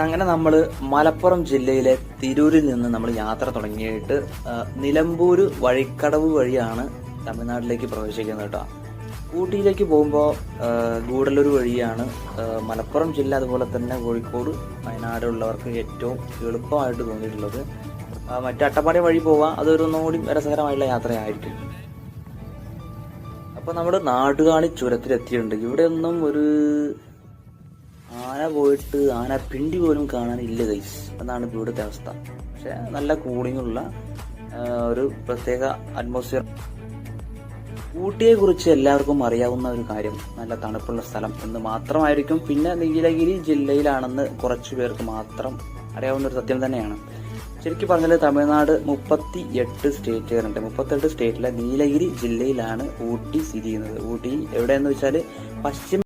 അങ്ങനെ നമ്മള് മലപ്പുറം ജില്ലയിലെ തിരൂരിൽ നിന്ന് നമ്മൾ യാത്ര തുടങ്ങിയിട്ട് നിലമ്പൂര് വഴിക്കടവ് വഴിയാണ് തമിഴ്നാട്ടിലേക്ക് പ്രവേശിക്കുന്നത് കേട്ടോ. ഊട്ടിയിലേക്ക് പോകുമ്പോൾ ഗൂഡല്ലൂർ വഴിയാണ് മലപ്പുറം ജില്ല, അതുപോലെ തന്നെ കോഴിക്കോട് വയനാട് ഉള്ളവർക്ക് ഏറ്റവും എളുപ്പമായിട്ട് തോന്നിയിട്ടുള്ളത്. മറ്റേ അട്ടപ്പാടി വഴി പോവാം, അതൊരു ഒന്നുകൂടി രസകരമായിട്ടുള്ള യാത്രയായിരിക്കും. അപ്പൊ നമ്മുടെ നാടുകാണി ചുരത്തിലെത്തിയിട്ടുണ്ട്. ഇവിടെ ഒന്നും ഒരു ആന പോയിട്ട് ആന പിണ്ടി പോലും കാണാനില്ല ഗൈസ്, എന്നാണ് ഇവിടുത്തെ അവസ്ഥ. പക്ഷെ നല്ല കൂളിംഗ് ഉള്ള ഒരു പ്രത്യേക അറ്റ്മോസ്ഫിയർ. ഊട്ടിയെ കുറിച്ച് എല്ലാവർക്കും അറിയാവുന്ന ഒരു കാര്യം നല്ല തണുപ്പുള്ള സ്ഥലം എന്ന് മാത്രമായിരിക്കും. പിന്നെ നീലഗിരി ജില്ലയിലാണെന്ന് കുറച്ചു പേർക്ക് മാത്രം അറിയാവുന്ന ഒരു സത്യം തന്നെയാണ്. ശരിക്കും പറഞ്ഞാൽ തമിഴ്നാട് 38 സ്റ്റേറ്റുകളുണ്ട്. 38 സ്റ്റേറ്റിലെ നീലഗിരി ജില്ലയിലാണ് ഊട്ടി സ്ഥിതി ചെയ്യുന്നത്. ഊട്ടി എവിടെയെന്ന് വെച്ചാൽ പശ്ചിമ